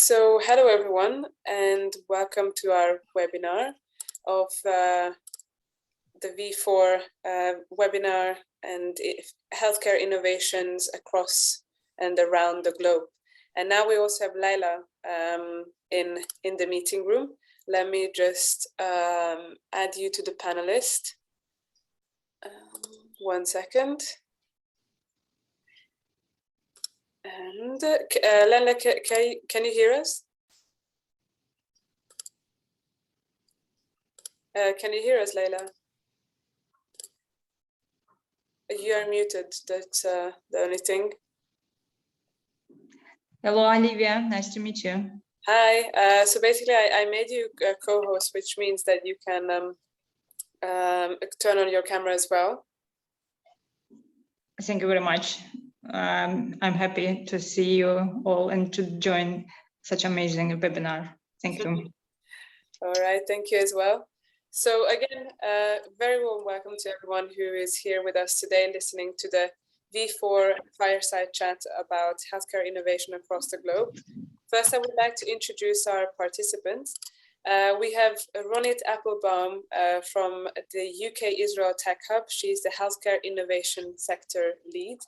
So hello everyone, and welcome to our webinar of the V4 webinar and healthcare innovations across and around the globe. And now we also have Leyla in the meeting room. Let me just add you to the panelist. 1 second. And Leyla, can you hear us? Can you hear us, Leyla? You are muted, that's the only thing. Hello, Olivia, nice to meet you. Hi, so basically I made you a co-host, which means that you can turn on your camera as well. Thank you very much. I'm happy to see you all and to join such amazing webinar. Thank you. All right, thank you as well. So again, very warm welcome to everyone who is here with us today listening to the V4 fireside chat about healthcare innovation across the globe. First, I would like to introduce our participants. We have Ronit Applebaum from the UK Israel Tech Hub. She's the Healthcare Innovation Sector Lead.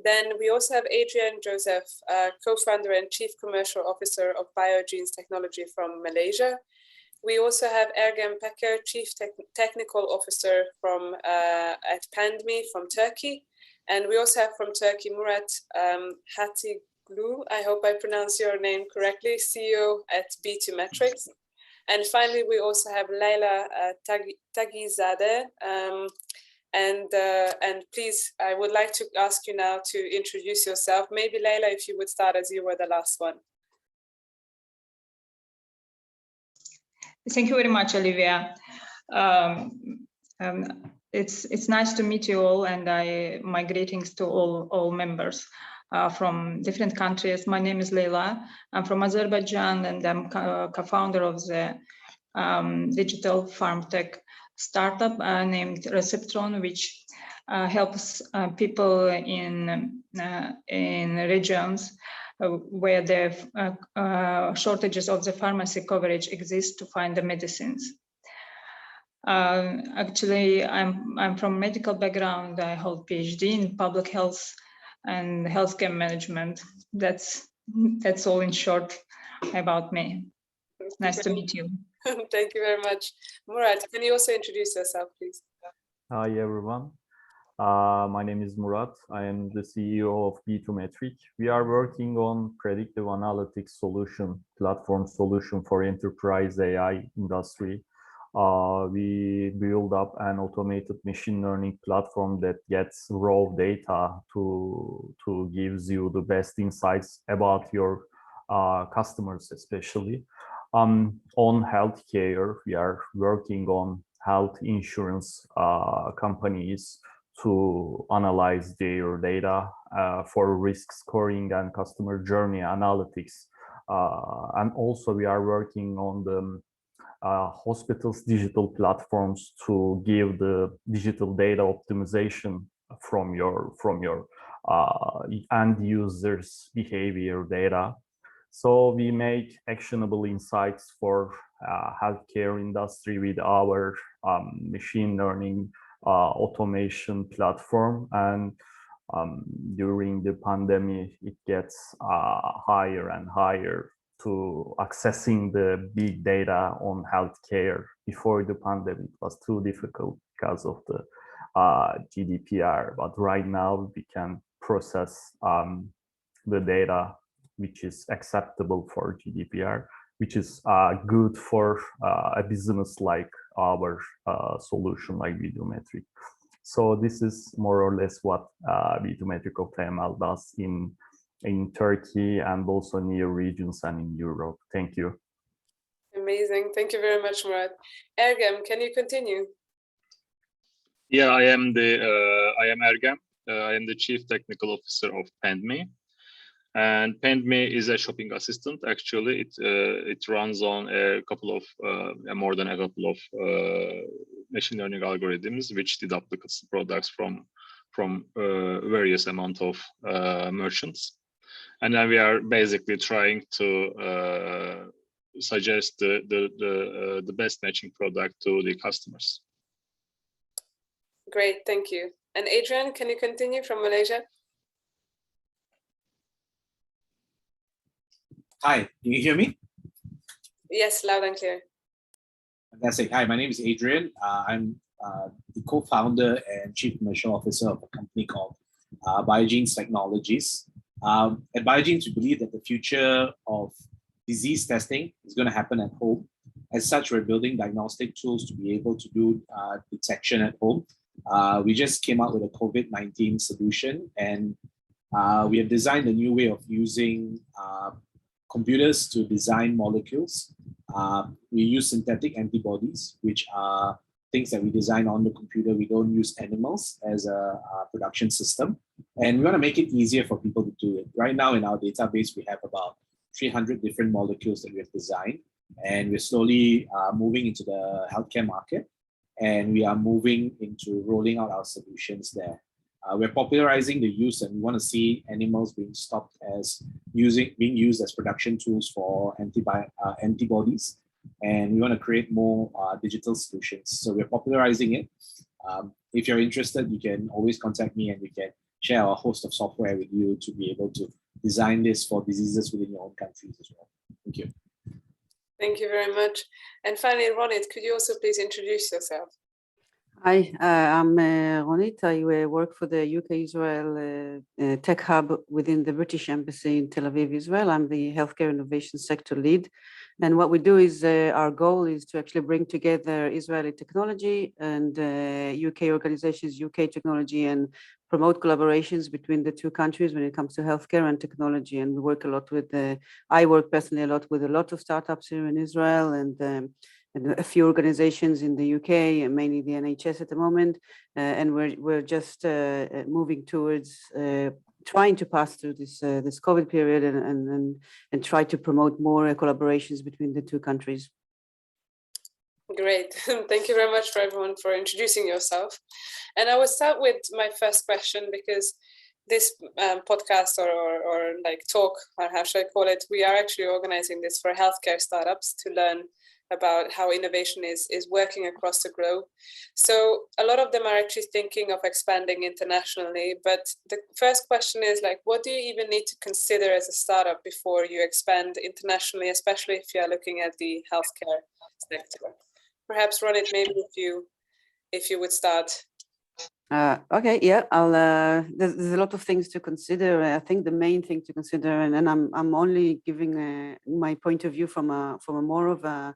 Then we also have Adrian Joseph, co-founder and Chief Commercial Officer of Biogenes Technology from Malaysia. We also have Ergem Peker, Chief Technical Officer from at andMe from Turkey. And we also have from Turkey, Murat Hacıoğlu, I hope I pronounce your name correctly, CEO at B2Metric. And finally, we also have Leyla Taghizade. And please, I would like to ask you now to introduce yourself. Maybe Leyla, if you would start as you were the last one. Thank you very much, Olivia. It's nice to meet you all, and my greetings to all members from different countries. My name is Leyla. I'm from Azerbaijan, and I'm co-founder of the digital farm tech startup named Reseptron, which helps people in regions where the shortages of the pharmacy coverage exist to find the medicines. Actually, I'm from medical background. I hold PhD in public health and healthcare management. That's all in short about me. Nice to meet you. Thank you very much. Murat, can you also introduce yourself, please? Hi, everyone. My name is Murat. I am the CEO of B2Metric. We are working on predictive analytics platform solution for enterprise AI industry. We build up an automated machine learning platform that gets raw data to gives you the best insights about your customers, especially. On healthcare, we are working on health insurance companies to analyze their data for risk scoring and customer journey analytics. And also we are working on the hospitals' digital platforms to give the digital data optimization from your end users' behavior data. So we make actionable insights for healthcare industry with our machine learning automation platform, and during the pandemic it gets higher and higher to accessing the big data on healthcare. Before the pandemic it was too difficult because of the GDPR, but right now we can process the data which is acceptable for GDPR, which is good for a business like our solution like Videometric. So this is more or less what Videometric of AML does in Turkey and also near regions and in Europe. Thank you. Amazing. Thank you very much, Murat. Ergem, can you continue? Yeah, I am Ergem. I am the Chief Technical Officer of andMe. And andMe is a shopping assistant. Actually, it runs on more than a couple of machine learning algorithms, which deduct the products from various amount of merchants. and then we are basically trying to suggest the best matching product to the customers. Great, thank you. And Adrian, can you continue from Malaysia? Hi, can you hear me? Yes, loud and clear. Fantastic. Hi, my name is Adrian. I'm the co-founder and chief commercial officer of a company called Biogenes Technologies. At Biogenes, we believe that the future of disease testing is going to happen at home. As such, we're building diagnostic tools to be able to do detection at home. We just came out with a COVID-19 solution, and we have designed a new way of using computers to design molecules. We use synthetic antibodies, which are things that we design on the computer. We don't use animals as a production system. And we want to make it easier for people to do it. Right now in our database, we have about 300 different molecules that we have designed. And we're slowly moving into the healthcare market. And we are moving into rolling out our solutions there. We're popularizing the use, and we want to see animals being stopped as being used as production tools for antibodies. And we want to create more digital solutions. So we're popularizing it. If you're interested, you can always contact me, and we can share a host of software with you to be able to design this for diseases within your own countries as well. Thank you. Thank you very much. And finally, Ronit, could you also please introduce yourself? Hi, I'm Ronit. I work for the UK-Israel Tech Hub within the British Embassy in Tel Aviv, Israel. I'm the Healthcare Innovation Sector Lead. And what we do is, our goal is to actually bring together Israeli technology and UK organizations, UK technology, and promote collaborations between the two countries when it comes to healthcare and technology. And we work a lot with, I work personally a lot with a lot of startups here in Israel, and a few organizations in the UK, and mainly the NHS at the moment. And we're just moving towards trying to pass through this COVID period and try to promote more collaborations between the two countries. Great. Thank you very much for everyone for introducing yourself. And I will start with my first question, because this podcast or like talk, or how should I call it, we are actually organizing this for healthcare startups to learn about how innovation is working across the globe. So a lot of them are actually thinking of expanding internationally, but the first question is like, what do you even need to consider as a startup before you expand internationally, especially if you are looking at the healthcare sector? Perhaps Ronit, maybe if you would start. Okay, yeah, there's a lot of things to consider. I think the main thing to consider, and I'm only giving my point of view from a more of a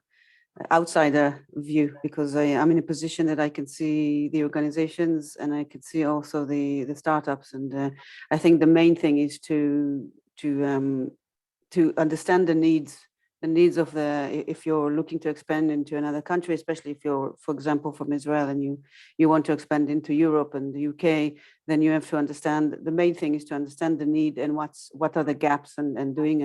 outsider view, because I'm in a position that I can see the organizations and I can see also the startups, and I think the main thing is to understand the needs of if you're looking to expand into another country, especially if you're, for example, from Israel and you want to expand into Europe and the UK, then you have to understand, the main thing is to understand the need and what are the gaps, and doing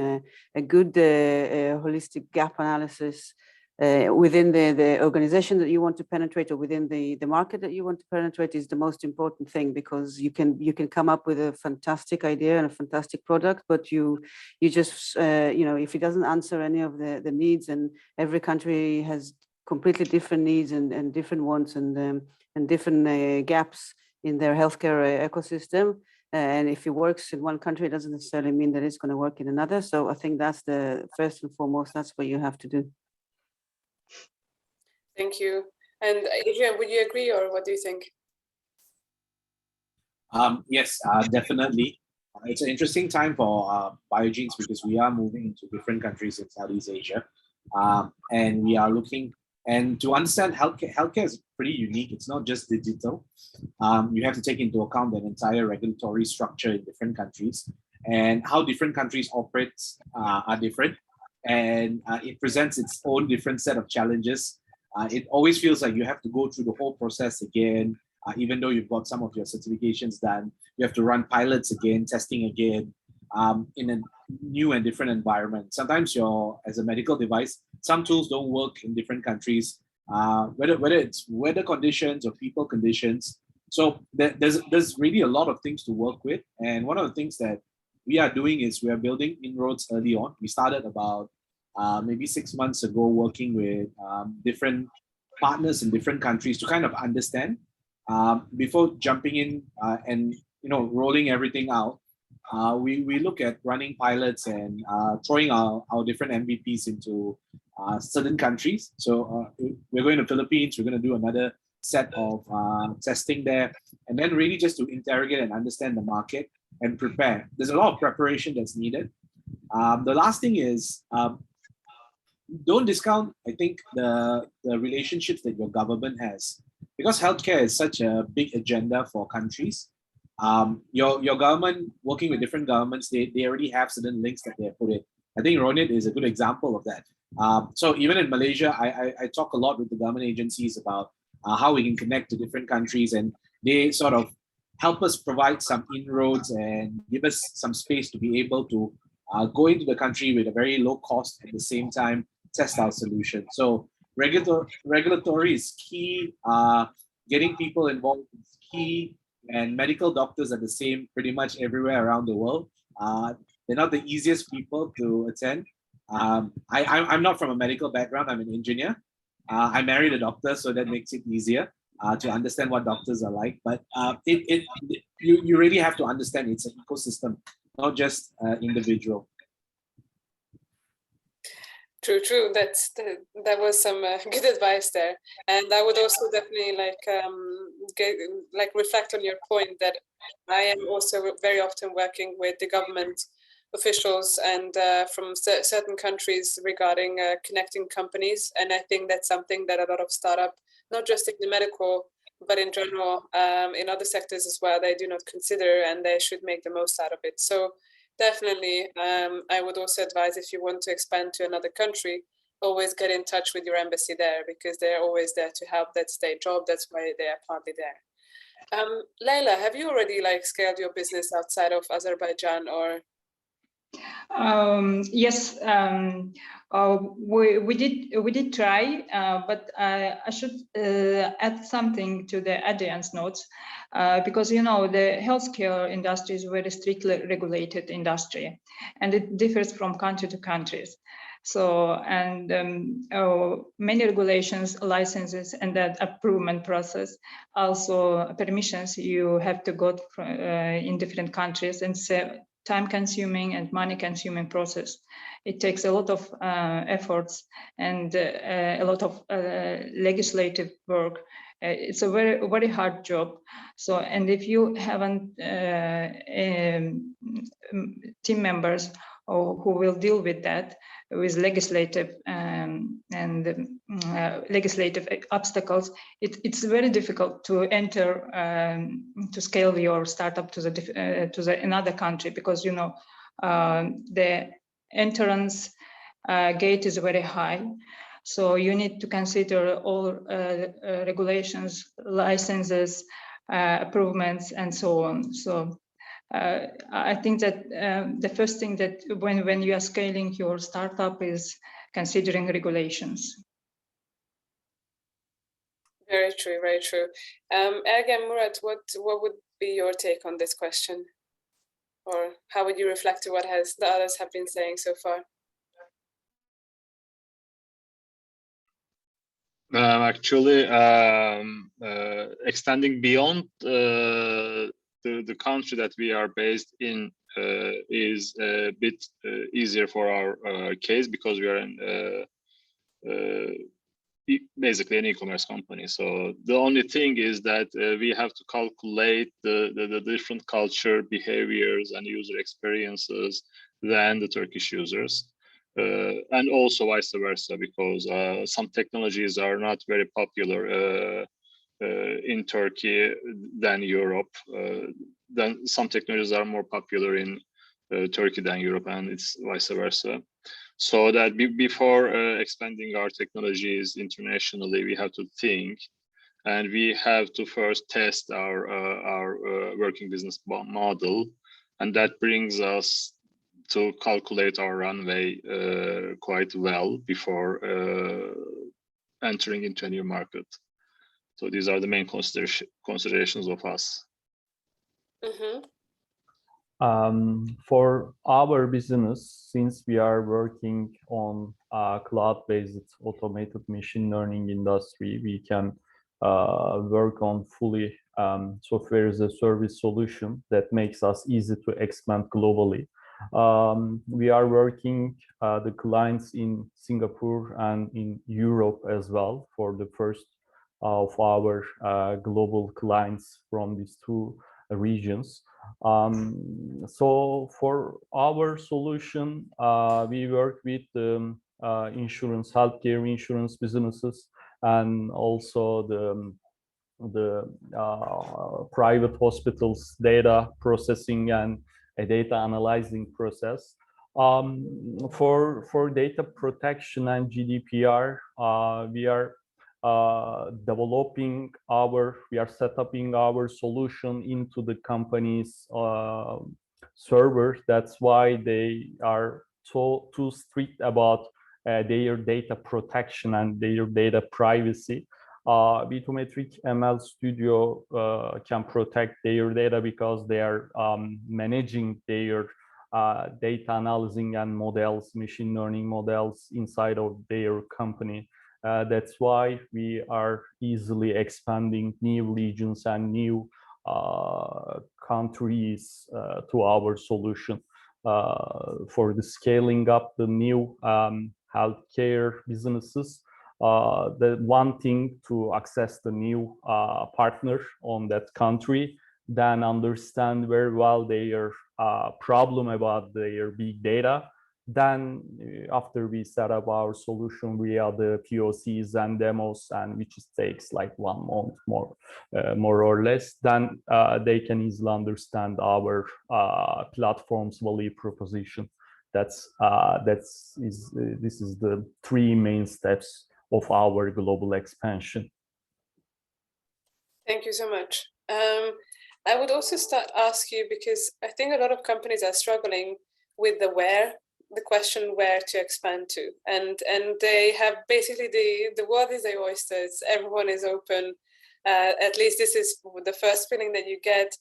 a good holistic gap analysis within the organization that you want to penetrate, or within the market that you want to penetrate, is the most important thing, because you can come up with a fantastic idea and a fantastic product, but you just if it doesn't answer any of the needs, and every country has completely different needs and different wants and different gaps in their healthcare ecosystem. And if it works in one country, it doesn't necessarily mean that it's going to work in another. So I think that's the first and foremost, that's what you have to do. Thank you. And Adrian, would you agree, or what do you think? Yes, definitely. It's an interesting time for Biogenes, because we are moving into different countries in Southeast Asia. And we are looking, and to understand healthcare is pretty unique. It's not just digital. You have to take into account an entire regulatory structure in different countries, and how different countries operate are different. And it presents its own different set of challenges. It always feels like you have to go through the whole process again, even though you've got some of your certifications done. You have to run pilots again, testing again, in a new and different environment. Sometimes as a medical device, some tools don't work in different countries, whether it's weather conditions or people conditions. So there's really a lot of things to work with. And one of the things that we are doing is we are building inroads early on. We started about maybe 6 months ago working with different partners in different countries to kind of understand before jumping in and rolling everything out. We look at running pilots and throwing our different MVPs into certain countries. So we're going to Philippines, we're going to do another set of testing there, and then really just to interrogate and understand the market and prepare. There's a lot of preparation that's needed. The last thing is, don't discount, I think, the relationships that your government has. Because healthcare is such a big agenda for countries, your government, working with different governments, they already have certain links that they have put in. I think Ronit is a good example of that. So even in Malaysia, I talk a lot with the government agencies about how we can connect to different countries, and they sort of help us provide some inroads and give us some space to be able to go into the country with a very low cost, at the same time test our solution. So regulatory is key, getting people involved is key, and medical doctors are the same pretty much everywhere around the world. They're not the easiest people to attend. I'm not from a medical background, I'm an engineer. I married a doctor, so that makes it easier to understand what doctors are like. But you really have to understand it's an ecosystem, not just individual. True. That was some good advice there, and I would also definitely reflect on your point that I am also very often working with the government officials and from certain countries regarding connecting companies, and I think that's something that a lot of startup, not just in the medical but in general in other sectors as well, they do not consider, and they should make the most out of it. So definitely, I would also advise, if you want to expand to another country, always get in touch with your embassy there, because they're always there to help. That's their job. That's why they are partly there. Leyla, have you already scaled your business outside of Azerbaijan, or? Yes, we did try, but I should add something to the Adrian's notes, because the healthcare industry is a very strictly regulated industry, and it differs from country to countries. So, and many regulations, licenses, and that approval process, also permissions you have to go through, in different countries, and so time-consuming and money-consuming process. It takes a lot of efforts and a lot of legislative work. It's a very hard job. So, and if you haven't team members who will deal with that, with legislative legislative obstacles, it's very difficult to enter to scale your startup to another country, because the entrance gate is very high. So you need to consider all regulations, licenses, approvals, and so on. So I think that the first thing that when you are scaling your startup is considering regulations. Very true, very true. Ergem, Murat, what would be your take on this question? Or how would you reflect to what the others have been saying so far? Actually, extending beyond the country that we are based in is a bit easier for our case, because we are in basically an e-commerce company. So the only thing is that we have to calculate the different culture, behaviors, and user experiences than the Turkish users. And also vice versa, because some technologies are not very popular in Turkey than Europe. Then some technologies are more popular in Turkey than Europe, and it's vice versa. So that before expanding our technologies internationally, we have to think, and we have to first test our working business model, and that brings us to calculate our runway quite well before entering into a new market. So these are the main considerations of us. Mm-hmm. For our business, since we are working on cloud-based automated machine learning industry, we can work on fully software as a service solution that makes us easy to expand globally. We are working the clients in Singapore and in Europe as well for the first of our global clients from these two regions. So for our solution, we work with insurance, healthcare insurance businesses, and also the private hospitals data processing and a data analyzing process. For data protection and GDPR, we are we are setting our solution into the company's servers. That's why they are too strict about their data protection and their data privacy. B2Metric ML Studio can protect their data because they are managing their data analyzing and models, machine learning models inside of their company. That's why we are easily expanding new regions and new countries to our solution. For the scaling up the new healthcare businesses, the one thing to access the new partner on that country, then understand very well their problem about their big data. Then after we set up our solution via the POCs and demos, and which takes like 1 month more or less, then they can easily understand our platform's value proposition. This is the 3 main steps of our global expansion. Thank you so much. I would also ask you, because I think a lot of companies are struggling with the question where to expand to, and they have basically the world is their oysters. Everyone is open. At least this is the first feeling that you get.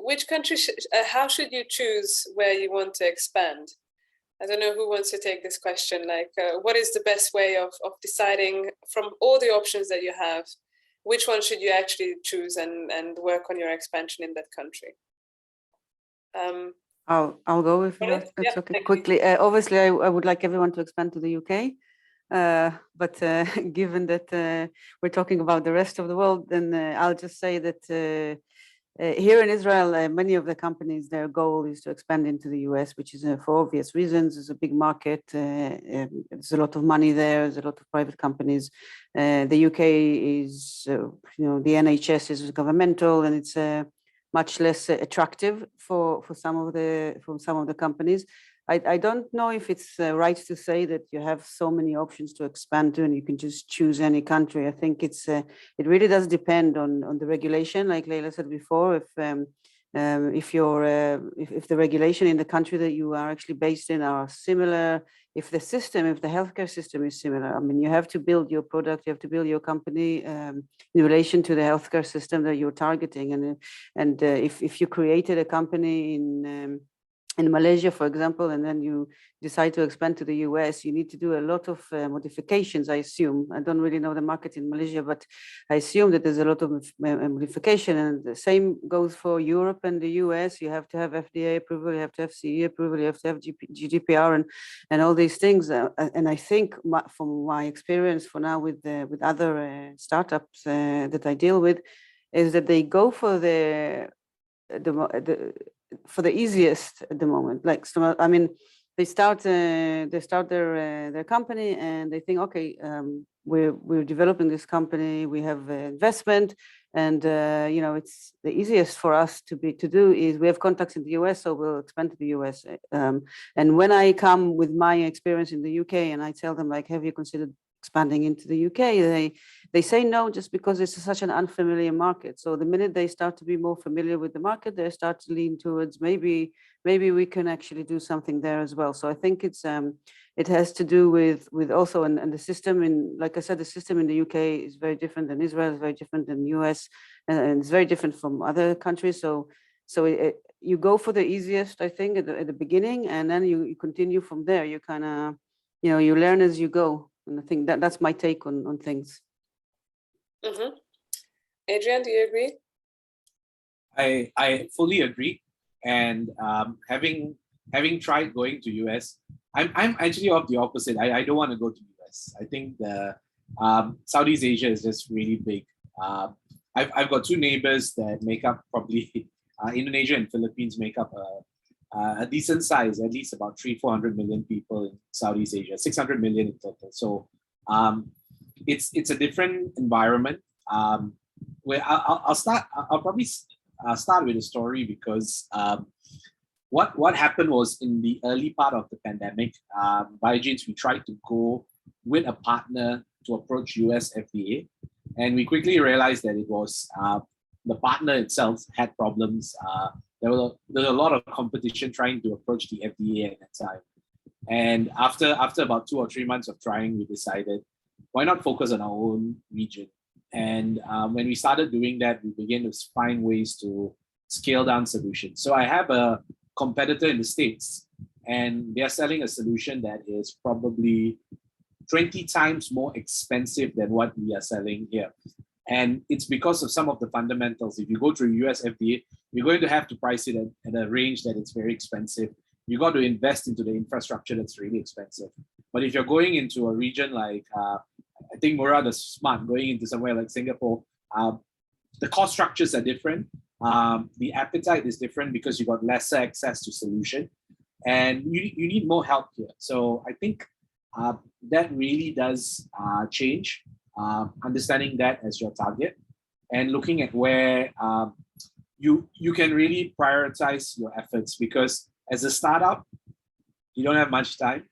Which country? How should you choose where you want to expand? I don't know who wants to take this question. Like, what is the best way of deciding from all the options that you have, which one should you actually choose and work on your expansion in that country? I'll go if that's okay. Quickly, obviously, I would like everyone to expand to the UK, but given that we're talking about the rest of the world, then I'll just say that here in Israel, many of the companies, their goal is to expand into the US, which is for obvious reasons. It's a big market. There's a lot of money there. There's a lot of private companies. The UK is, the NHS is governmental, and it's much less attractive for some of the companies. I don't know if it's right to say that you have so many options to expand to and you can just choose any country. I think it really does depend on the regulation, like Leyla said before. If the regulation in the country that you are actually based in are similar, if the healthcare system is similar, I mean, you have to build your product, you have to build your company in relation to the healthcare system that you're targeting. And if you created a company in Malaysia, for example, and then you decide to expand to the US, you need to do a lot of modifications, I assume. I don't really know the market in Malaysia, but I assume that there's a lot of modification. And the same goes for Europe and the US. You have to have FDA approval, you have to have CE approval, you have to have GDPR and all these things. And I think from my experience for now with other startups that I deal with, is that they go for the easiest at the moment. Like, so, I mean, they start their company and they think, okay, we're developing this company, we have investment, and it's the easiest for us to do is we have contacts in the US, so we'll expand to the US. And when I come with my experience in the UK and I tell them, like, have you considered expanding into the UK, they say no, just because it's such an unfamiliar market. So the minute they start to be more familiar with the market, they start to lean towards maybe we can actually do something there as well. So I think it has to do with also and the system like I said, the system in the UK is very different than Israel, is very different than US, and it's very different from other countries. So So you go for the easiest, I think, at the beginning, and then you continue from there. You kind of, you learn as you go. And I think that's my take on things. Mm-hmm. Adrian, do you agree? I fully agree. And having tried going to US, I'm actually of the opposite. I don't want to go to US. I think the Southeast Asia is just really big. I've got two neighbors that make up probably Indonesia and Philippines make up a decent size, at least about 300-400 million people in Southeast Asia, 600 million in total. So it's a different environment. Where I'll probably start with a story because what happened was in the early part of the pandemic, Biogenes, we tried to go with a partner to approach US FDA. And we quickly realized that it was the partner itself had problems. There was a lot of competition trying to approach the FDA at that time. And after about 2 or 3 months of trying, we decided, why not focus on our own region? And when we started doing that, we began to find ways to scale down solutions. So I have a competitor in the States, and they're selling a solution that is probably 20 times more expensive than what we are selling here. And it's because of some of the fundamentals. If you go through US FDA, you're going to have to price it at a range that it's very expensive. You got to invest into the infrastructure that's really expensive. But if you're going into a region like, I think Murat is smart, going into somewhere like Singapore, the cost structures are different. The appetite is different because you got lesser access to solution. And you need more help here. So I think that really does change, understanding that as your target and looking at where you can really prioritize your efforts, because as a startup, you don't have much time.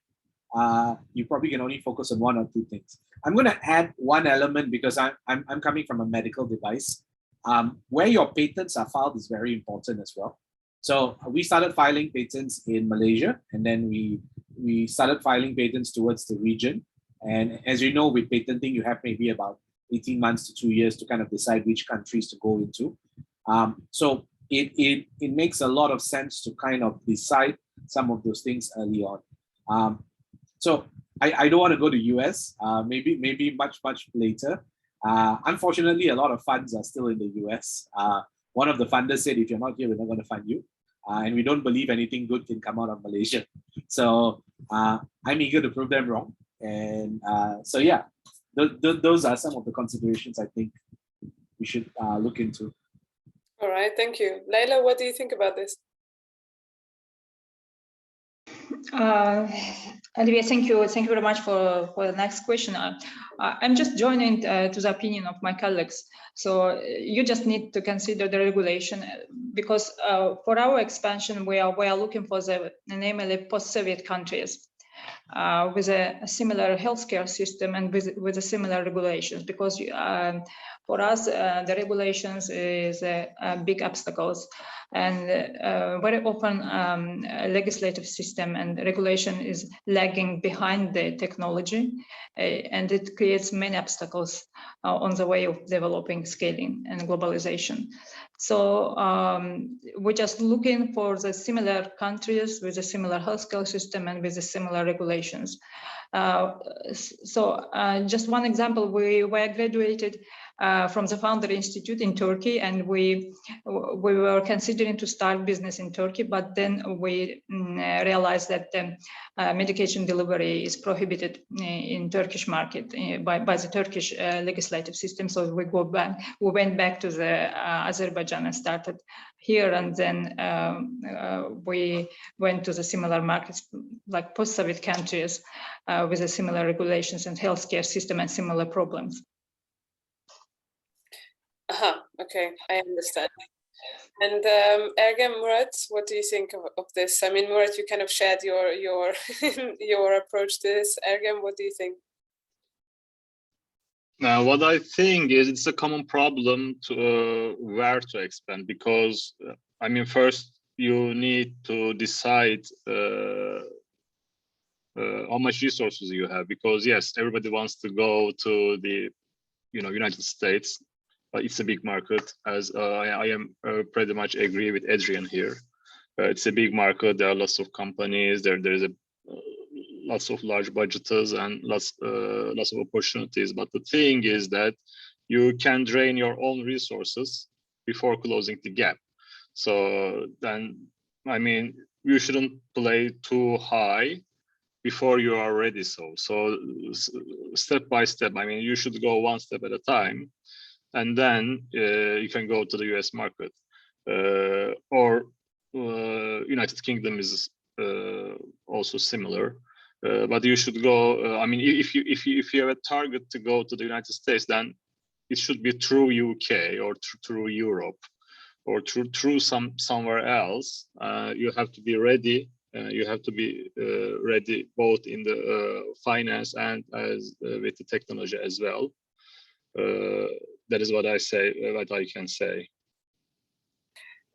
You probably can only focus on 1 or 2 things. I'm going to add one element because I'm coming from a medical device. Where your patents are filed is very important as well. So we started filing patents in Malaysia, and then we started filing patents towards the region. And as you know, with patenting, you have maybe about 18 months to 2 years to kind of decide which countries to go into. So it makes a lot of sense to kind of decide some of those things early on. So I don't want to go to US, maybe much later. Unfortunately, a lot of funds are still in the US. One of the funders said, if you're not here, we're not going to fund you. And we don't believe anything good can come out of Malaysia. So I'm eager to prove them wrong. And so, yeah, those are some of the considerations I think we should look into. All right, thank you. Leyla, what do you think about this? Olivia, thank you very much for the next question. I'm just joining to the opinion of my colleagues. So you just need to consider the regulation, because for our expansion, we are looking for namely post-Soviet countries with a similar healthcare system and with a similar regulations, because for us the regulations is big obstacles, and very often legislative system and regulation is lagging behind the technology, and it creates many obstacles on the way of developing, scaling, and globalization. So we're just looking for the similar countries with a similar healthcare system and with the similar regulations. So just one example, we were graduated from the Founder Institute in Turkey, and we were considering to start business in Turkey, but then we realized that medication delivery is prohibited in Turkish market by the Turkish legislative system. So we went back to the Azerbaijan and started here, and then we went to the similar markets like post-Soviet countries with the similar regulations and healthcare system and similar problems. Okay, I understand. And Ergem, Murat, what do you think of this? I mean, Murat, you kind of shared your your approach to this. Ergem, what do you think? What I think is it's a common problem to where to expand, because I mean, first you need to decide how much resources you have, because yes, everybody wants to go to the United States, it's a big market, as I am pretty much agree with Adrian here. It's a big market. There are lots of companies. There's lots of large budgeters and lots of opportunities. But the thing is that you can drain your own resources before closing the gap. So then, I mean, you shouldn't play too high before you are ready. So step by step, I mean, you should go one step at a time, and then you can go to the US market, or United Kingdom is also similar, but you should go. I mean, if you have a target to go to the United States, then it should be through UK or through Europe, or through somewhere else. You have to be ready. You have to be ready both in the finance and with the technology as well. That is what I can say.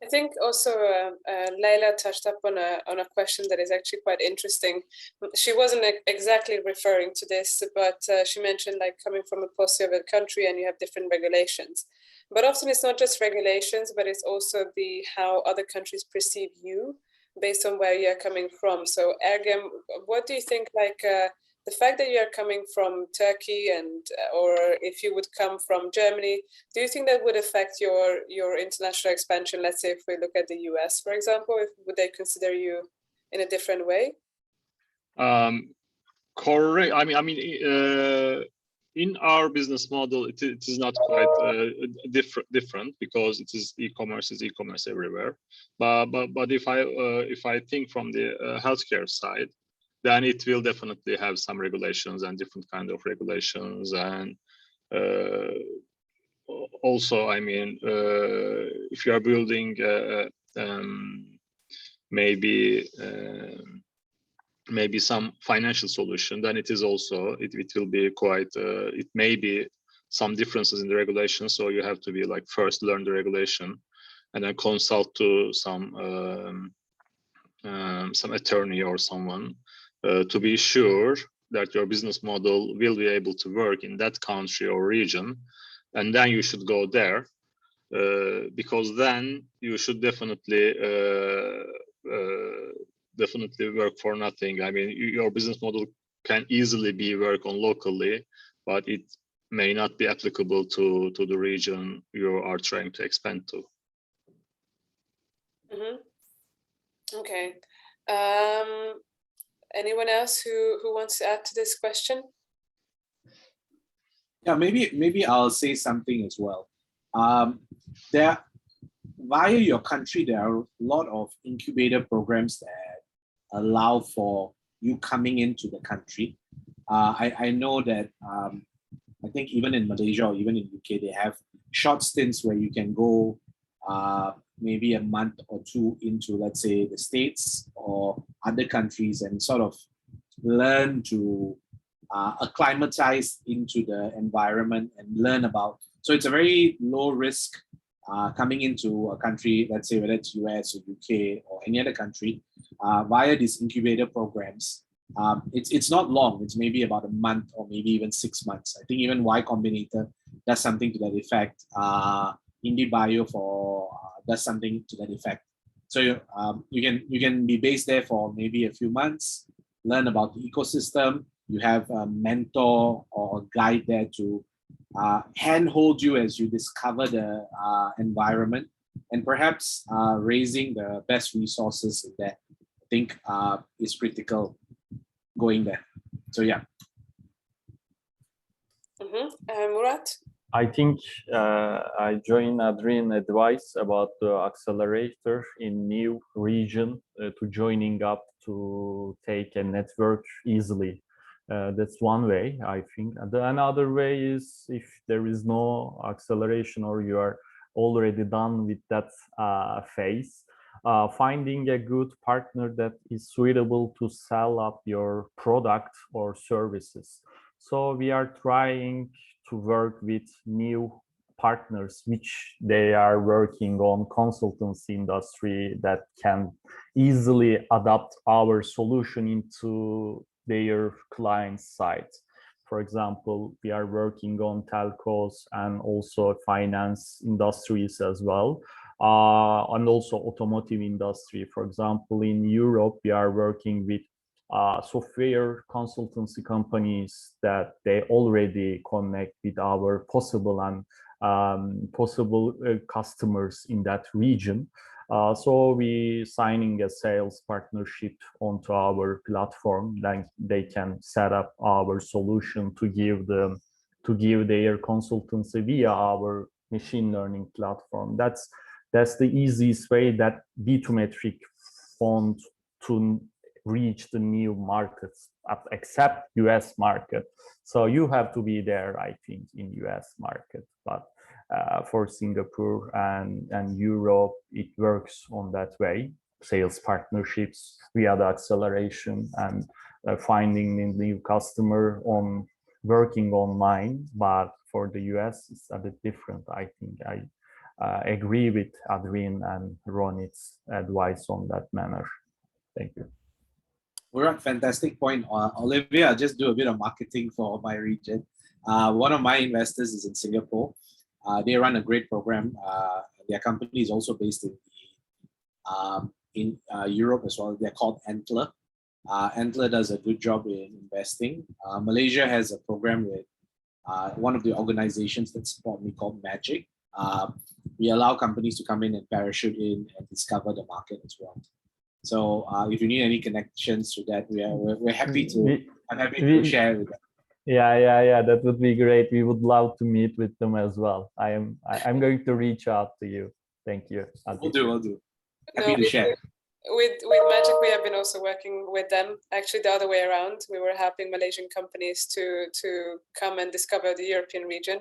I think also Leyla touched up on a question that is actually quite interesting. She wasn't exactly referring to this, but she mentioned like coming from a post-Soviet country and you have different regulations. But often it's not just regulations, but it's also how other countries perceive you based on where you're coming from. So Ergem, what do you think, like the fact that you're coming from Turkey and or if you would come from Germany, do you think that would affect your international expansion? Let's say if we look at the US, for example, would they consider you in a different way? Correct. I mean, in our business model, it is not quite different because it is e-commerce everywhere. But if I think from the healthcare side, then it will definitely have some regulations and different kind of regulations. And also, I mean, if you are building maybe some financial solution, then it will be quite, it may be some differences in the regulation. So you have to be like first learn the regulation and then consult to some attorney or someone to be sure that your business model will be able to work in that country or region. And then you should go there because then you should definitely work for nothing. I mean, your business model can easily be work on locally, but it may not be applicable to the region you are trying to expand to. Mm-hmm. Okay. Anyone else who wants to add to this question? Yeah, maybe I'll say something as well. Via your country, there are a lot of incubator programs that allow for you coming into the country. I know that I think even in Malaysia or even in UK, they have short stints where you can go maybe a month or two into, let's say, the States or other countries and sort of learn to acclimatize into the environment and learn about. So it's a very low risk coming into a country, let's say whether it's US or UK or any other country, via these incubator programs. It's not long. It's maybe about a month or maybe even 6 months. I think even Y Combinator does something to that effect. IndieBio does something to that effect. So you can be based there for maybe a few months, learn about the ecosystem. You have a mentor or a guide there to handhold you as you discover the environment, and perhaps raising the best resources in that, I think is critical going there. So yeah. Murat? I think I join Adrian's advice about the accelerator in new region to joining up to take a network easily. That's one way, I think. And another way is if there is no acceleration or you are already done with that phase, finding a good partner that is suitable to sell up your product or services. So we are trying to work with new partners which they are working on consultancy industry that can easily adapt our solution into their client side. For example, we are working on telcos and also finance industries as well, and also automotive industry. For example, in Europe, we are working with software consultancy companies that they already connect with our possible and customers in that region. So we signing a sales partnership onto our platform, then they can set up our solution to give their consultancy via our machine learning platform. That's the easiest way that B2Metric found to reach the new markets, except US market. So you have to be there, I think, in US market, but for Singapore and Europe, it works on that way. Sales partnerships via the acceleration and finding a new customer on working online. But for the US, it's a bit different. I think I agree with Adrian and Ronit's advice on that manner. Thank you. Murat, fantastic point. Olivia, I'll just do a bit of marketing for my region. One of my investors is in Singapore. They run a great program. Their company is also based in Europe as well. They're called Antler. Antler does a good job in investing. Malaysia has a program with one of the organizations that support me called Magic. We allow companies to come in and parachute in and discover the market as well. So if you need any connections to that, we're happy to. I'm happy to share with them. Yeah, that would be great. We would love to meet with them as well. I'm going to reach out to you. Thank you. We'll do. Happy to share. With Magic, we have been also working with them. Actually, the other way around. We were helping Malaysian companies to come and discover the European region.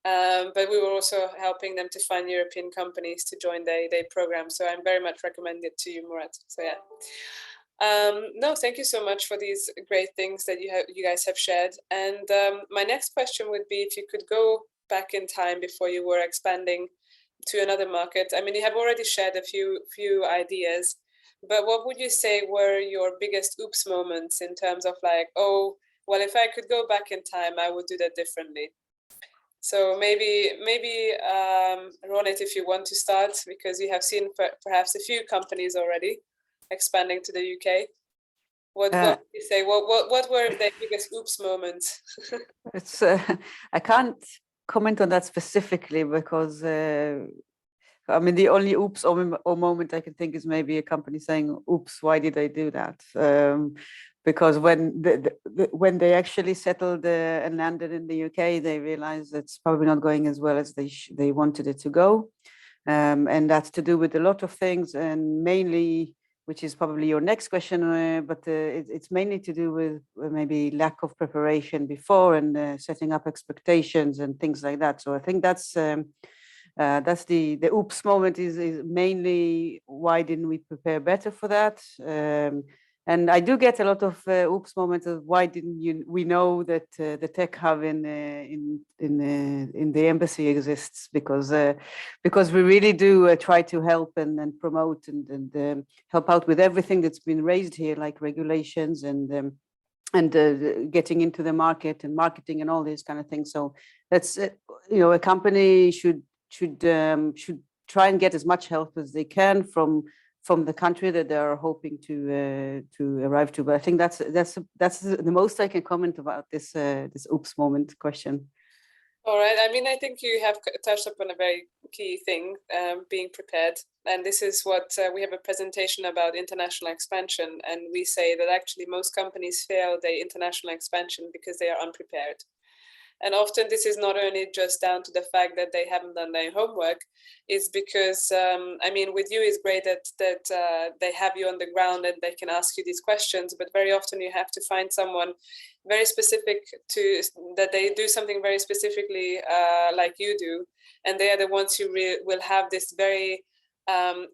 But we were also helping them to find European companies to join their program. So I'm very much recommend it to you, Murat. So yeah. No, thank you so much for these great things that you guys have shared. And my next question would be if you could go back in time before you were expanding to another market. I mean, you have already shared a few ideas, but what would you say were your biggest oops moments in terms of like, oh, well, if I could go back in time, I would do that differently. So maybe Ronit, if you want to start, because you have seen perhaps a few companies already expanding to the UK. What would you say? What were the biggest oops moments? It's I can't comment on that specifically because I mean the only oops or moment I can think is maybe a company saying, "Oops, why did I do that?" Because when they actually settled and landed in the UK, they realized it's probably not going as well as they wanted it to go, and that's to do with a lot of things, and mainly, which is probably your next question, but it's mainly to do with maybe lack of preparation before and setting up expectations and things like that. So I think that's the oops moment is mainly why didn't we prepare better for that? And I do get a lot of oops moments of why didn't we know that the tech hub in the embassy exists, because we really do try to help and promote and help out with everything that's been raised here, like regulations and getting into the market and marketing and all these kind of things. So that's a company should try and get as much help as they can from the country that they are hoping to arrive to. But I think that's the most I can comment about this oops moment question. All right. I mean, I think you have touched upon a very key thing, being prepared. And this is what we have a presentation about international expansion. And we say that actually most companies fail their international expansion because they are unprepared. And often this is not only just down to the fact that they haven't done their homework, it's because, I mean, with you it's great that they have you on the ground and they can ask you these questions, but very often you have to find someone very specific that they do something very specifically like you do. And they are the ones who will have this very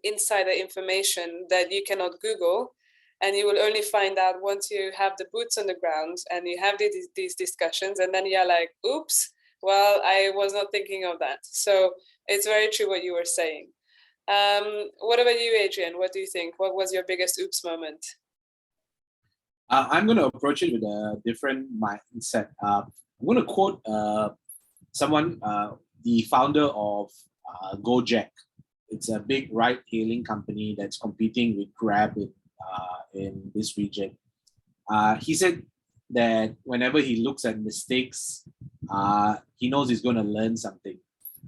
insider information that you cannot Google. And you will only find out once you have the boots on the ground and you have these discussions, and then you're like, oops, well, I was not thinking of that. So it's very true what you were saying. What about you, Adrian? What do you think? What was your biggest oops moment? I'm going to approach it with a different mindset. I'm going to quote someone, the founder of Gojek. It's a big ride-hailing company that's competing with Grab in this region. He said that whenever he looks at mistakes, he knows he's going to learn something.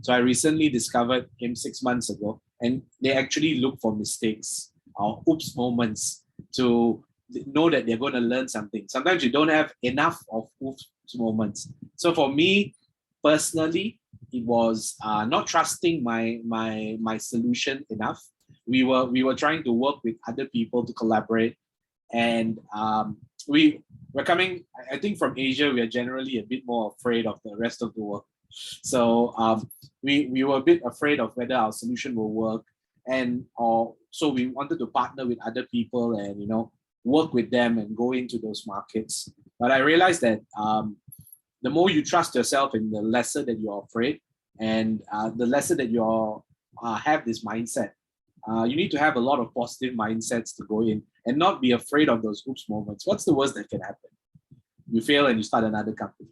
So I recently discovered him 6 months ago, and they actually look for mistakes or oops moments to know that they're going to learn something. Sometimes you don't have enough of oops moments. So for me personally, it was not trusting my solution enough. We were trying to work with other people to collaborate, and we're coming. I think from Asia, we are generally a bit more afraid of the rest of the world. So we were a bit afraid of whether our solution will work, and so we wanted to partner with other people and work with them and go into those markets. But I realized that the more you trust yourself and the lesser that you're afraid, and the lesser that you have this mindset. You need to have a lot of positive mindsets to go in and not be afraid of those oops moments. What's the worst that can happen? You fail and you start another company.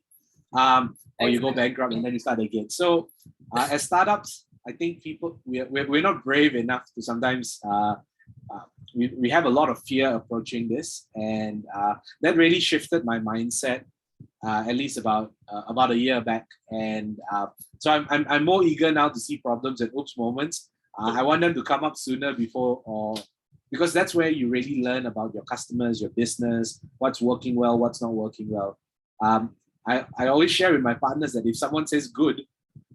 Or you go bankrupt and then you start again. So as startups, I think we're not brave enough to sometimes, we have a lot of fear approaching this. And that really shifted my mindset, at least about a year back. And so I'm more eager now to see problems and oops moments. I want them to come up sooner because that's where you really learn about your customers, your business, what's working well, what's not working well. I always share with my partners that if someone says good,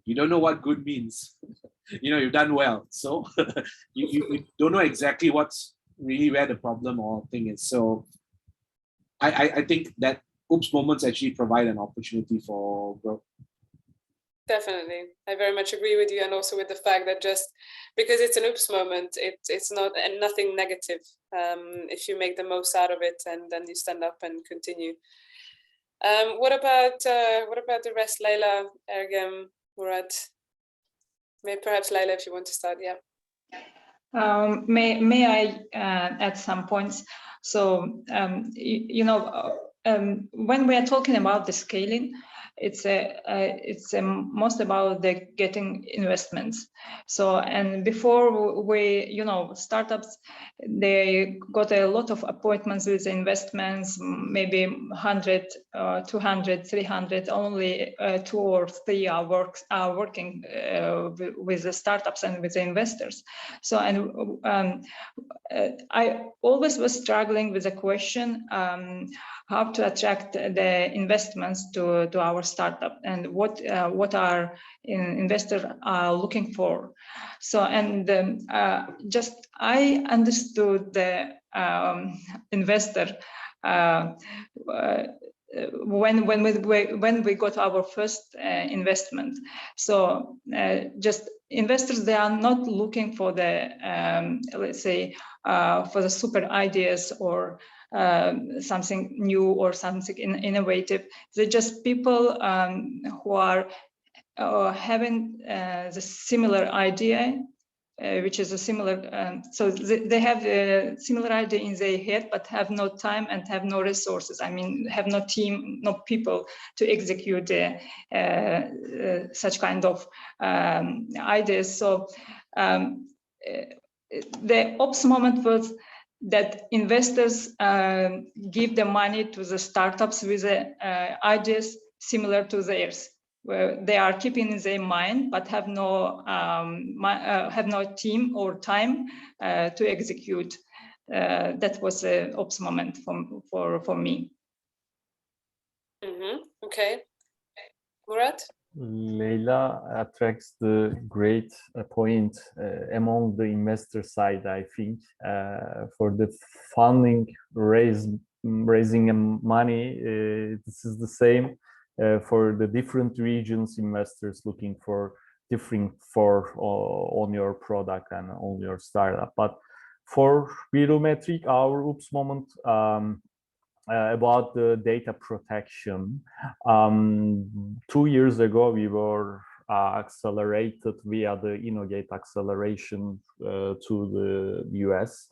you don't know what good means. You've done well. So you don't know exactly what's really where the problem or thing is. So I think that oops moments actually provide an opportunity for growth. Definitely. I very much agree with you, and also with the fact that just because it's an oops moment, it's not and nothing negative. If you make the most out of it and then you stand up and continue. What about the rest, Leyla, Ergem, Murat? Maybe perhaps Leyla, if you want to start, yeah. May I add some points? So when we are talking about the scaling, it's most about the getting investments. So, and before we, startups, they got a lot of appointments with investments, maybe 100, 200, 300, only 2 or 3 are working with the startups and with the investors. So, and I always was struggling with the question, how to attract the investments to our startup, and what our investors are looking for. So, and just I understood the investor when we got our first investment. So just investors, they are not looking for the let's say for the super ideas or something new or something innovative. They're just people who are having the similar idea, which is a similar, so they have a similar idea in their head, but have no time and have no resources. I mean, have no team, no people to execute such kind of ideas. So the ops moment was that investors give the money to the startups with ideas similar to theirs, where they are keeping in their mind, but have no team or time to execute. That was an ops moment for me. Mm-hmm. Okay, Murat? Leyla attracts the great point among the investor side, I think, for the funding, raising money. This is the same for the different regions, investors looking for different on your product and on your startup. But for Videometric, our oops moment about the data protection. 2 years ago, we were accelerated via the Innogate acceleration to the US.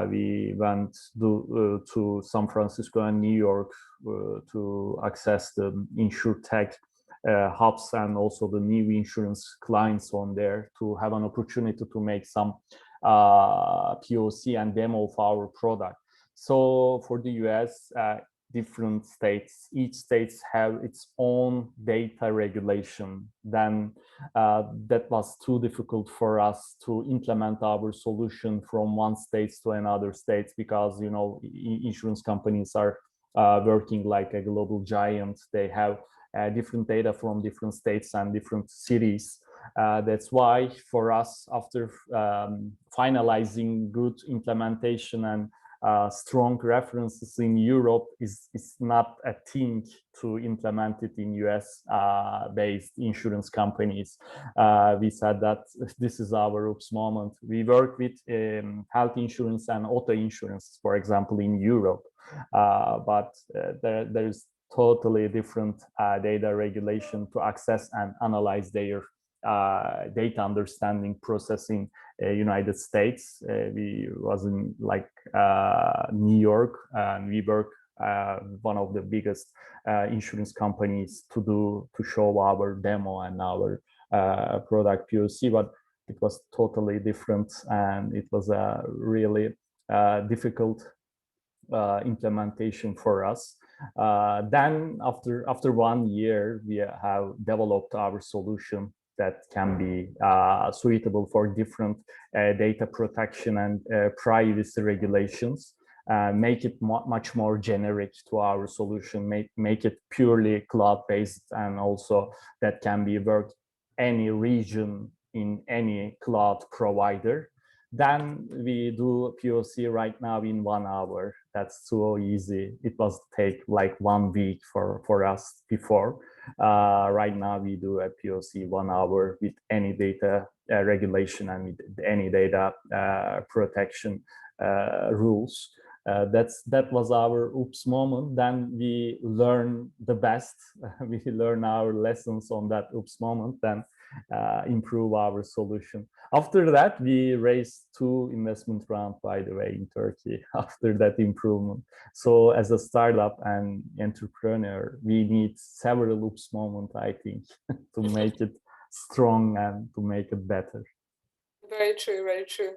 We went to San Francisco and New York to access the InsurTech hubs and also the new insurance clients on there to have an opportunity to make some POC and demo of our product. So for the US, different states, each state have its own data regulation. Then that was too difficult for us to implement our solution from one state to another state, because, you know, insurance companies are working like a global giant. They have different data from different states and different cities. That's why for us, after finalizing good implementation and strong references in Europe, is not a thing to implement it in US based insurance companies. We said that this is our oops moment. We work with health insurance and auto insurance, for example, in Europe, but there's totally different data regulation to access and analyze their data understanding processing United States. We was in like New York, and we work one of the biggest insurance companies to show our demo and our product POC, but it was totally different, and it was a really difficult implementation for us. Then after 1 year, we have developed our solution that can be suitable for different data protection and privacy regulations, make it much more generic to our solution, make it purely cloud-based, and also that can be worked any region in any cloud provider. Then we do POC right now in 1 hour. That's so easy. It was take like 1 week for us before. Right now we do a POC 1 hour with any data regulation and with any data protection rules. That was our oops moment. Then we learn the best. We learn our lessons on that oops moment, then improve our solution. After that, we raised 2 investment rounds, by the way, in Turkey after that improvement. So as a startup and entrepreneur, we need several oops moments, I think, to make it strong and to make it better. Very true, very true.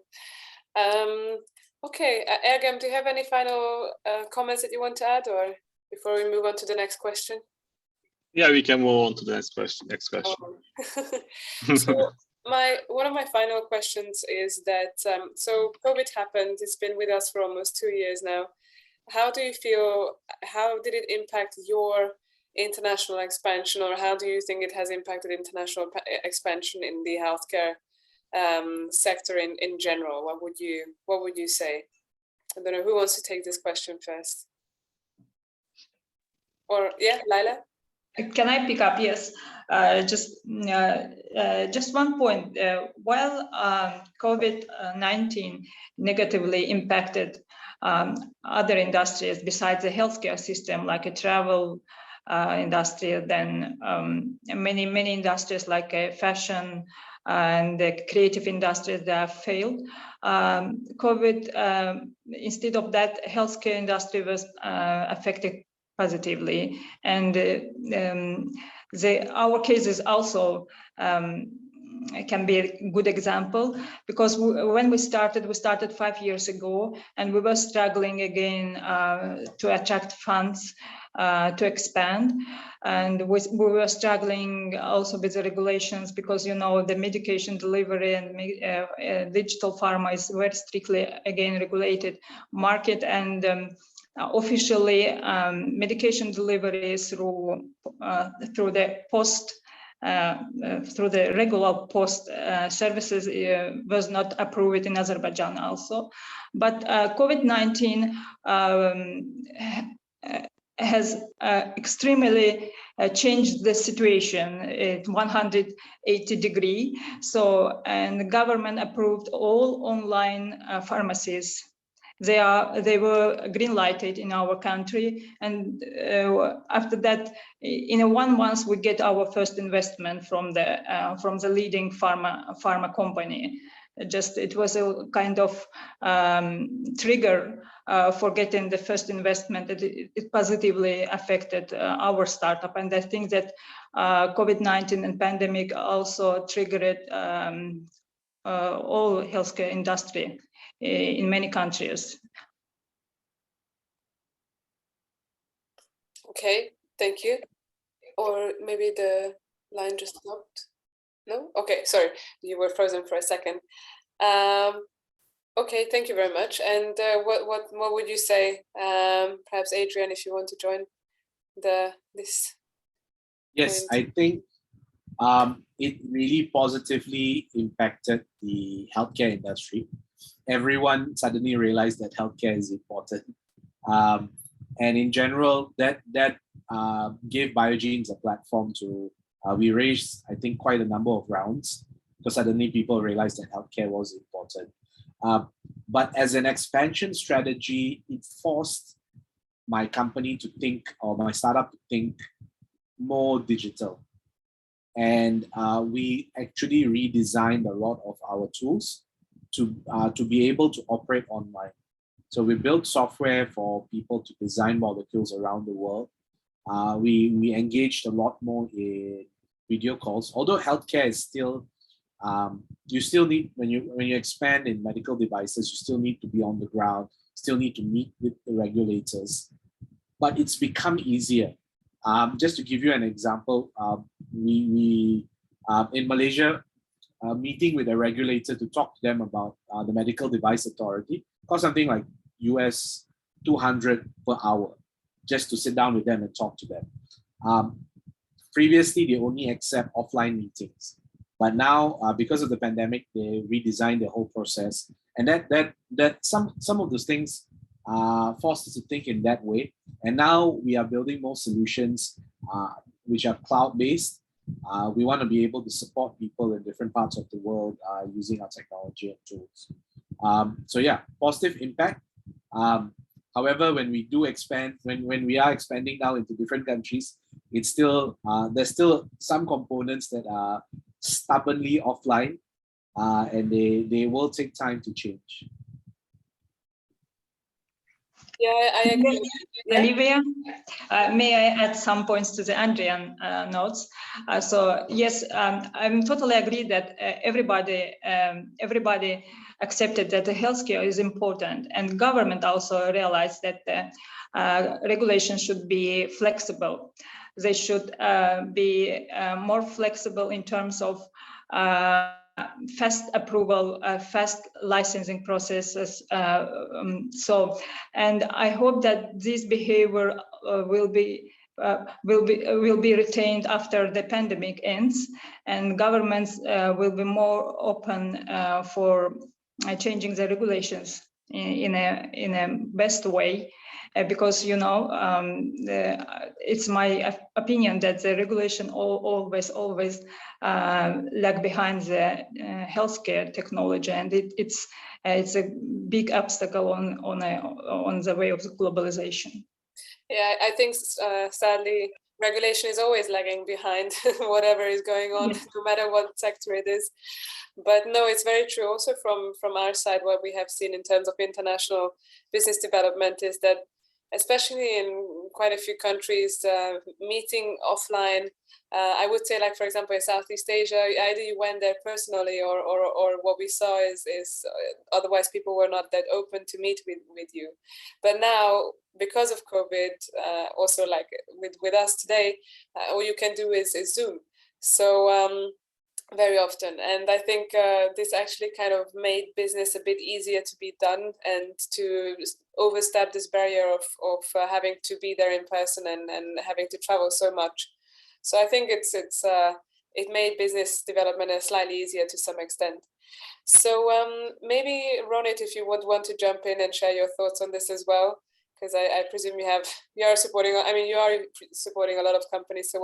Okay, Ergem, do you have any final comments that you want to add, or before we move on to the next question? Yeah, we can move on to the next question. So one of my final questions is that, so COVID happened, it's been with us for almost 2 years now. How do you feel, how did it impact your international expansion, or how do you think it has impacted international expansion in the healthcare sector in general? What would you say? I don't know, who wants to take this question first? Or yeah, Leyla? Can I pick up? Yes. Just one point. While COVID-19 negatively impacted other industries besides the healthcare system, like a travel industry, then many industries like fashion and the creative industries that have failed. COVID, instead of that, healthcare industry was affected positively, and our cases also can be a good example, because when we started 5 years ago, and we were struggling again to attract funds to expand, and we were struggling also with the regulations, because, you know, the medication delivery and digital pharma is very strictly again regulated market, and officially medication delivery through the post through the regular post services was not approved in Azerbaijan also. But COVID-19 has extremely changed the situation at 180 degrees. So, and the government approved all online pharmacies they were green lighted in our country, and after that, in 1 month, we get our first investment from the leading pharma company. It was a kind of trigger for getting the first investment. It positively affected our startup, and I think that COVID-19 and pandemic also triggered all healthcare industry in many countries. Okay, thank you. Or maybe the line just stopped. No? Okay, sorry, you were frozen for a second. Okay, thank you very much. And what would you say? Perhaps Adrian, if you want to join this. Yes, I think it really positively impacted the healthcare industry. Everyone suddenly realized that healthcare is important. And in general, that gave Biogenes a platform to, we raised, I think, quite a number of rounds, because suddenly people realized that healthcare was important. But as an expansion strategy, it forced my company to think, or my startup to think more digital. And we actually redesigned a lot of our tools to be able to operate online. So we built software for people to design molecules around the world. We engaged a lot more in video calls. Although healthcare is still, you still need, when you expand in medical devices, you still need to be on the ground, still need to meet with the regulators. But it's become easier. Just to give you an example, we in Malaysia, meeting with a regulator to talk to them about the Medical Device Authority cost something like US 200 per hour, just to sit down with them and talk to them. Previously, they only accept offline meetings, but now because of the pandemic, they redesigned the whole process, and that some of those things forced us to think in that way. And now we are building more solutions which are cloud-based. We want to be able to support people in different parts of the world using our technology and tools. So yeah, positive impact. However, when we do expand, when we are expanding now into different countries, it's still there's still some components that are stubbornly offline, and they will take time to change. Yeah, I agree. Yeah. Olivia, may I add some points to the Adrian notes? So yes, I'm totally agree that everybody accepted that the healthcare is important, and government also realized that the regulation should be flexible. They should be more flexible in terms of fast approval, fast licensing processes. And I hope that this behavior will be retained after the pandemic ends, and governments will be more open for changing the regulations in a best way. Because it's my opinion that the regulation always lag behind the healthcare technology, and it's a big obstacle on the way of the globalization. Yeah, I think sadly regulation is always lagging behind whatever is going on, yes. No matter what sector it is. But no, it's very true. Also from our side, what we have seen in terms of international business development is that, especially in quite a few countries, meeting offline, I would say, like, for example, in Southeast Asia, either you went there personally or what we saw is otherwise people were not that open to meet with you. But now, because of COVID, also like with us today, all you can do is Zoom. So very often. And I think this actually kind of made business a bit easier to be done and to overstep this barrier of having to be there in person and having to travel so much. So I think it made business development slightly easier to some extent. So maybe Ronit, if you would want to jump in and share your thoughts on this as well, because I presume you are supporting a lot of companies. So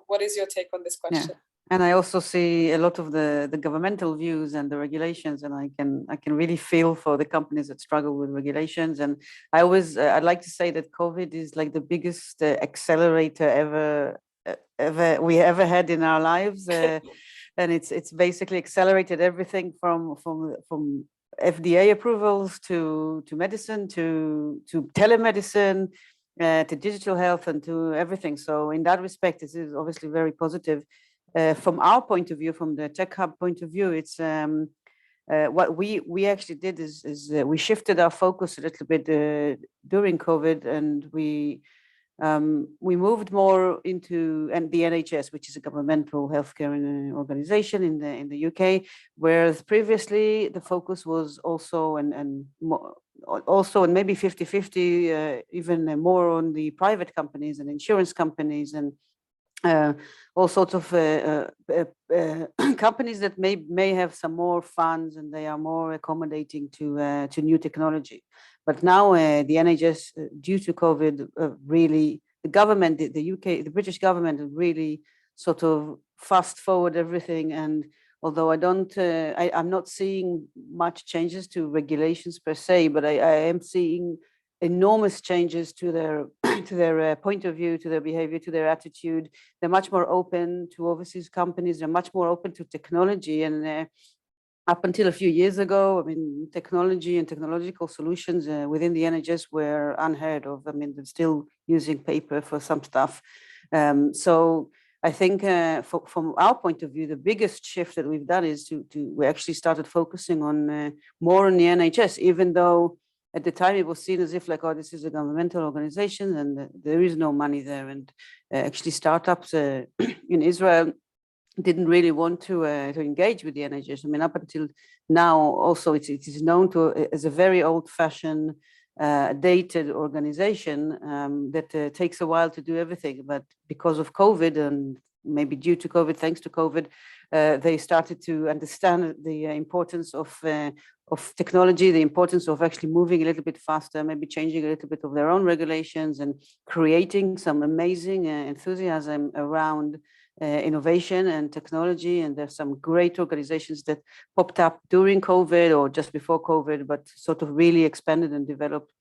what is your take on this question? And I also see a lot of the governmental views and the regulations, and I can really feel for the companies that struggle with regulations. And I'd like to say that COVID is like the biggest accelerator we ever had in our lives, and it's basically accelerated everything from FDA approvals to medicine to telemedicine. To digital health and to everything. So in that respect, this is obviously very positive. From our point of view, from the Tech Hub point of view, it's what we actually did is we shifted our focus a little bit during COVID, and we moved more into the NHS, which is a governmental healthcare organization in the UK, whereas previously the focus was also and maybe 50-50, even more on the private companies and insurance companies and all sorts of companies that may have some more funds and they are more accommodating to new technology. But now the NHS, due to COVID, really the government, the UK, the British government, really sort of fast forward everything. And although I'm not seeing much changes to regulations per se, but I am seeing enormous changes to their point of view, to their behavior, to their attitude. They're much more open to overseas companies. They're much more open to technology. And up until a few years ago, I mean, technology and technological solutions within the NHS were unheard of. I mean, they're still using paper for some stuff. So I think from our point of view, the biggest shift that we've done is we actually started focusing on more on the NHS, even though at the time it was seen as if like, oh, this is a governmental organization and there is no money there. And actually startups in Israel didn't really want to engage with the NHS. I mean, up until now, also it is known as a very old-fashioned, dated organization that takes a while to do everything. But because of COVID and maybe due to COVID, thanks to COVID, they started to understand the importance of technology, the importance of actually moving a little bit faster, maybe changing a little bit of their own regulations and creating some amazing enthusiasm around innovation and technology. And there's some great organizations that popped up during COVID or just before COVID, but sort of really expanded and developed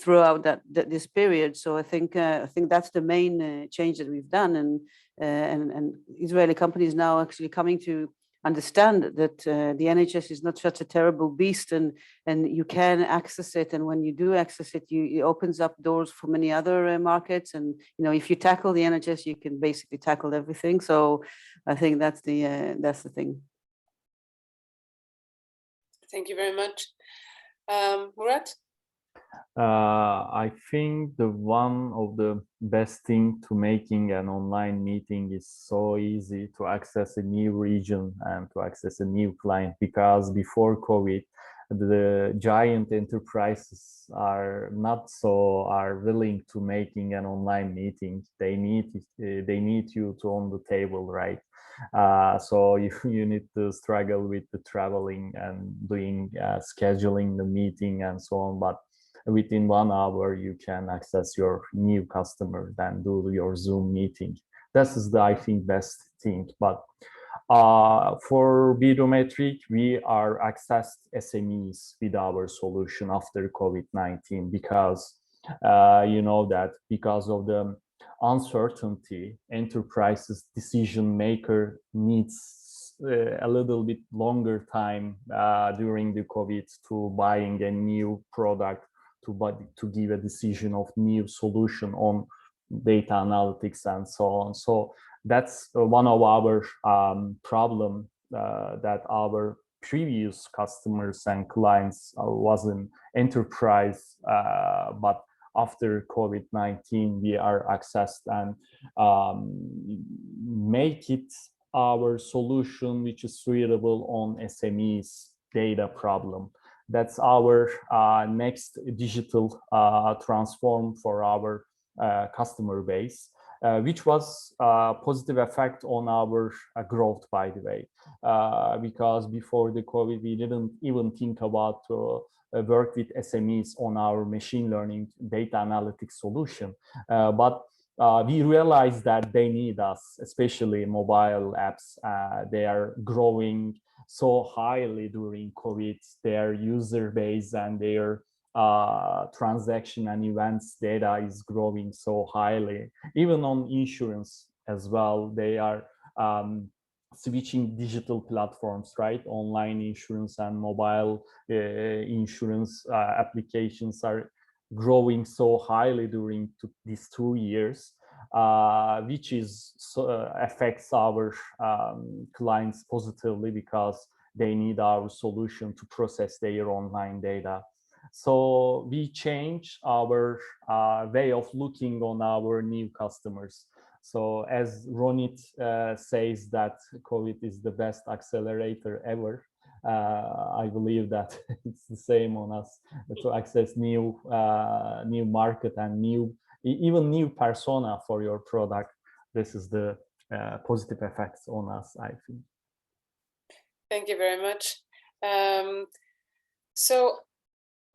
throughout this period. So I think that's the main change that we've done, and Israeli companies now actually coming to understand that the NHS is not such a terrible beast, and you can access it. And when you do access it, it opens up doors for many other markets. And if you tackle the NHS, you can basically tackle everything. So I think that's the thing. Thank you very much, Murat. I think the one of the best thing to making an online meeting is so easy to access a new region and to access a new client, because before COVID, the giant enterprises are willing to making an online meeting. They need you to on the table, right? So you need to struggle with the traveling and doing scheduling the meeting and so on, but within 1 hour, you can access your new customer, then do your Zoom meeting. This is I think, best thing. But for Videometric, we are accessed SMEs with our solution after COVID-19, because you know that because of the uncertainty, enterprises decision maker needs a little bit longer time during the COVID to buying a new product, to give a decision of new solution on data analytics and so on. So that's one of our problem that our previous customers and clients was an enterprise, but after COVID-19 we are accessed and make it our solution which is suitable on SMEs data problem. That's our next digital transform for our customer base, which was a positive effect on our growth, by the way, because before the COVID, we didn't even think about work with SMEs on our machine learning data analytics solution. But we realized that they need us, especially mobile apps. They are growing so highly during COVID. Their user base and their transaction and events data is growing so highly. Even on insurance as well, they are switching digital platforms, right? Online insurance and mobile insurance applications are growing so highly during these 2 years, which affects our clients positively because they need our solution to process their online data. So we change our way of looking on our new customers. So as Ronit says that COVID is the best accelerator ever, I believe that it's the same on us to access new market and even new persona for your product. This is the positive effects on us, I think. Thank you very much. So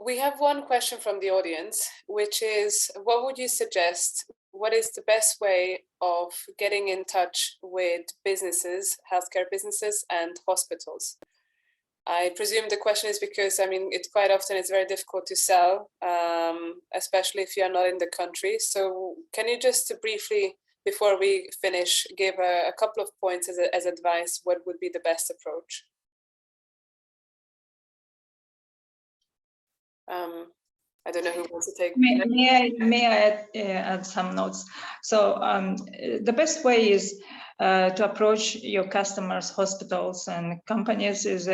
we have one question from the audience, which is, what would you suggest? What is the best way of getting in touch with businesses, healthcare businesses and hospitals? I presume the question is because, I mean, quite often it's very difficult to sell, especially if you're not in the country. So can you just briefly, before we finish, give a couple of points as advice, what would be the best approach? I don't know who wants to take. May I add some notes? So the best way is to approach your customers, hospitals and companies is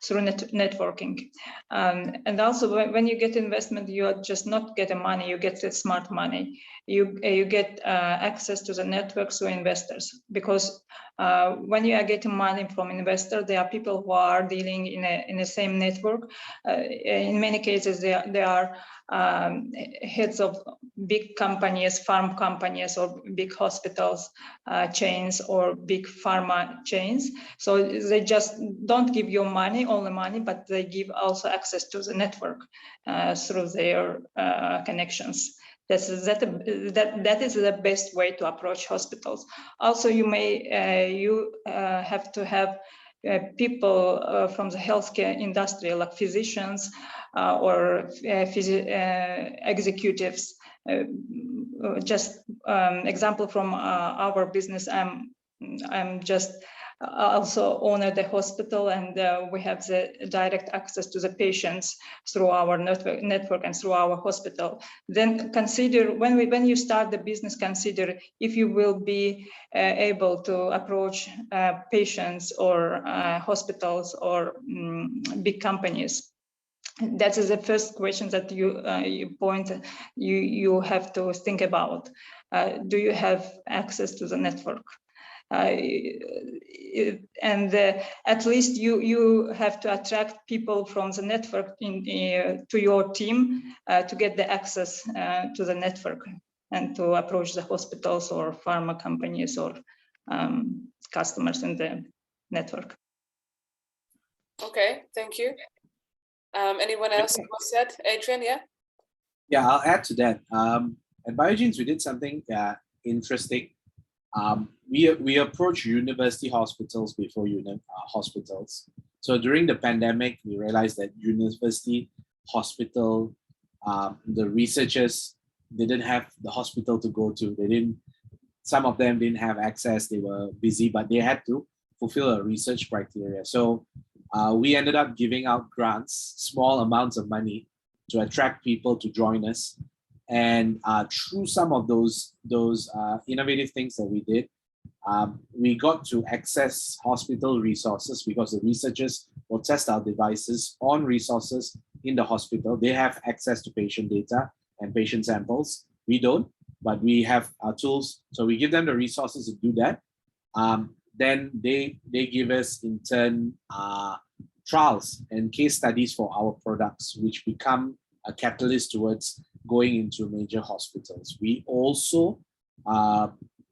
through networking. And also when you get investment, you just not get the money, you get the smart money. You get access to the networks of investors, because when you are getting money from investors, there are people who are dealing in the same network. In many cases, they are heads of big companies, farm companies, or big hospitals chains, or big pharma chains. So they just don't give you only money, but they give also access to the network through their connections. That is the best way to approach hospitals. Also, you have to have people from the healthcare industry, like physicians or executives. Just example from our business, I'm just also owner the hospital, and we have the direct access to the patients through our network and through our hospital. Then consider, when you start the business, consider if you will be able to approach patients or hospitals or big companies. That is the first question that you have to think about. Do you have access to the network? And at least you have to attract people from the network to your team to get the access to the network and to approach the hospitals or pharma companies or customers in the network. Okay, thank you. Anyone else who said? Adrian, yeah? Yeah, I'll add to that. At Biogenes, we did something interesting. We approach university hospitals before hospitals. So during the pandemic, we realized that university hospital, the researchers didn't have the hospital to go to. Some of them didn't have access. They were busy, but they had to fulfill a research criteria. So we ended up giving out grants, small amounts of money, to attract people to join us. And through some of those innovative things that we did, we got to access hospital resources, because the researchers will test our devices on resources in the hospital. They have access to patient data and patient samples. We don't, but we have tools. So we give them the resources to do that. Then they give us in turn trials and case studies for our products, which become a catalyst towards going into major hospitals. We also,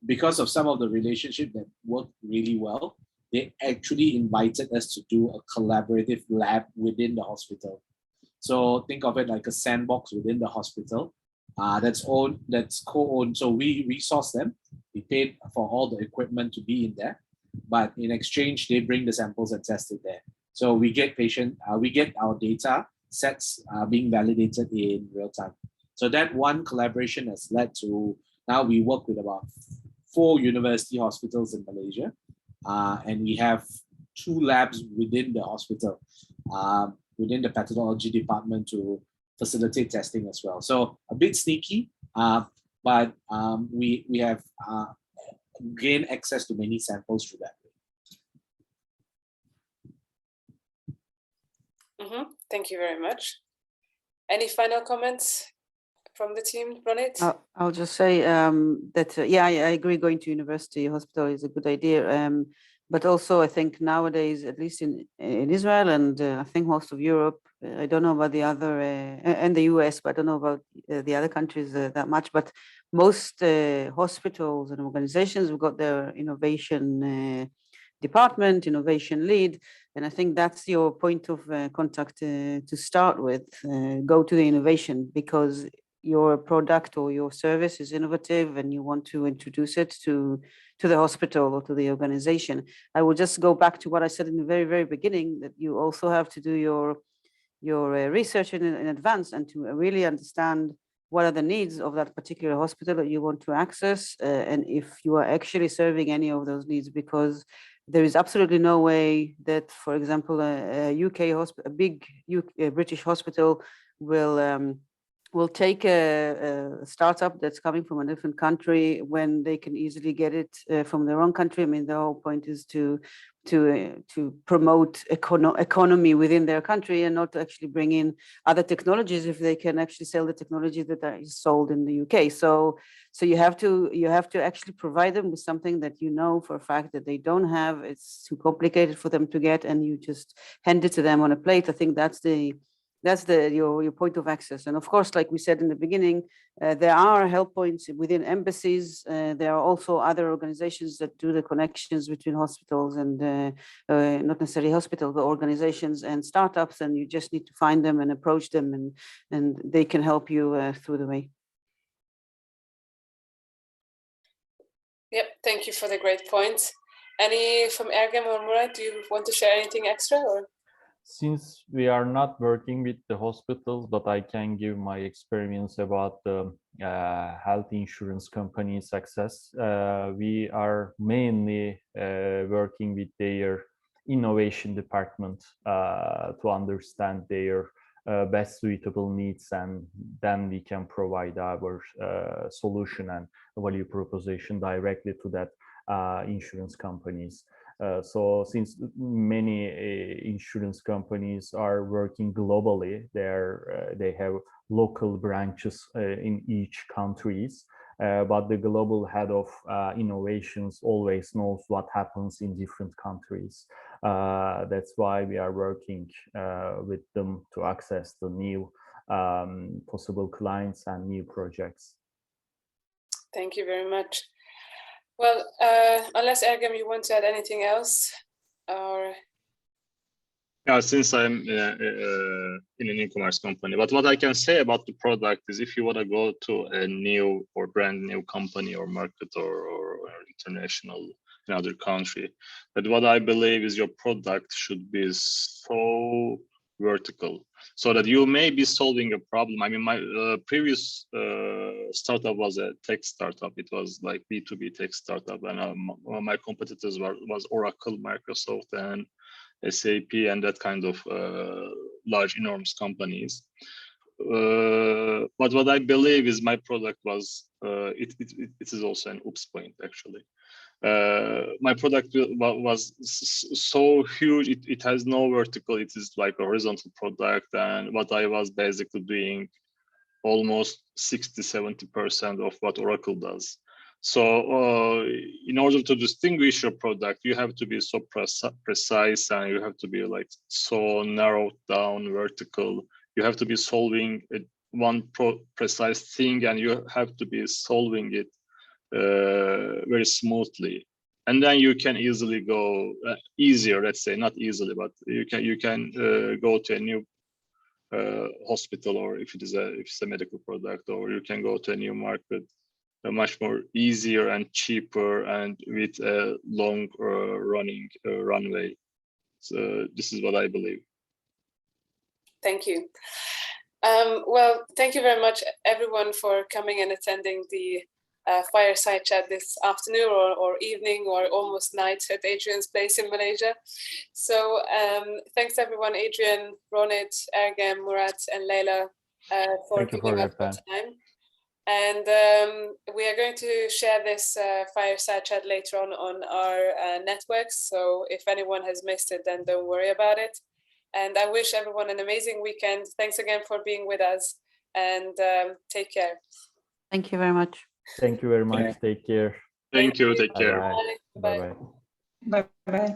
because of some of the relationship that worked really well, they actually invited us to do a collaborative lab within the hospital. So think of it like a sandbox within the hospital. that's co-owned. So we resource them. We paid for all the equipment to be in there, but in exchange, they bring the samples and test it there. So we get our data sets being validated in real time. So that one collaboration has led to, now we work with about 4 university hospitals in Malaysia, and we have 2 labs within the hospital, within the pathology department to facilitate testing as well. So a bit sneaky, but we have gained access to many samples through that. Thank you very much. Any final comments from the team, Ronit? I'll just say that, yeah, I agree, going to university hospital is a good idea. But also, I think nowadays, at least in Israel and I think most of Europe, I don't know about the other, and the US, but I don't know about the other countries that much, but most hospitals and organizations have got their innovation department, innovation lead. And I think that's your point of contact to start with. Go to the innovation, because your product or your service is innovative and you want to introduce it to the hospital or to the organization. I will just go back to what I said in the very, very beginning, that you also have to do your research in advance and to really understand what are the needs of that particular hospital that you want to access, and if you are actually serving any of those needs, because there is absolutely no way that, for example, a UK hospital, a big British hospital will take a startup that's coming from a different country when they can easily get it from their own country. I mean, the whole point is to promote economy within their country and not to actually bring in other technologies if they can actually sell the technology that is sold in the UK. So you have to actually provide them with something that you know for a fact that they don't have. It's too complicated for them to get, and you just hand it to them on a plate. I think that's your point of access. And of course, like we said in the beginning, there are help points within embassies. There are also other organizations that do the connections between hospitals and not necessarily hospitals, but organizations and startups. And you just need to find them and approach them, and they can help you through the way. Yep, thank you for the great points. Any from Ergem or Murat, do you want to share anything extra? Or? Since we are not working with the hospitals, but I can give my experience about the health insurance company success. We are mainly working with their innovation department to understand their best suitable needs, and then we can provide our solution and value proposition directly to that insurance companies. So since many insurance companies are working globally, they have local branches in each countries, but the global head of innovations always knows what happens in different countries. That's why we are working with them to access the new possible clients and new projects. Thank you very much. Well, unless Ergem, you want to add anything else, or? Yeah, since I'm in an e-commerce company, but what I can say about the product is, if you want to go to a new or brand new company or market or international another country, but what I believe is your product should be so vertical, so that you may be solving a problem. I mean, my previous startup was a tech startup. It was like B2B tech startup, and my competitors was Oracle, Microsoft, and SAP, and that kind of large, enormous companies. But what I believe is my product was, it is also an oops point, actually. My product was so huge, it has no vertical, it is like a horizontal product, and what I was basically doing almost 60-70% of what Oracle does. So in order to distinguish your product, you have to be so precise, and you have to be like so narrowed down, vertical. You have to be solving one precise thing, and you have to be solving it very smoothly, and then you can easily go easier, let's say, not easily, but you can go to a new hospital, or if it's a medical product, or you can go to a new market much more easier and cheaper and with a long running runway. So this is what I believe. Thank you. Well, thank you very much, everyone, for coming and attending the fireside chat this afternoon or evening or almost night at Adrian's place in Malaysia. So thanks everyone, Adrian, Ronit, Ergem, Murat, and Leyla for giving up your time. And we are going to share this fireside chat later on our networks. So if anyone has missed it, then don't worry about it. And I wish everyone an amazing weekend. Thanks again for being with us, and take care. Thank you very much. Thank you very much. Take care. Thank you. Take care. Bye. Bye-bye. Bye-bye.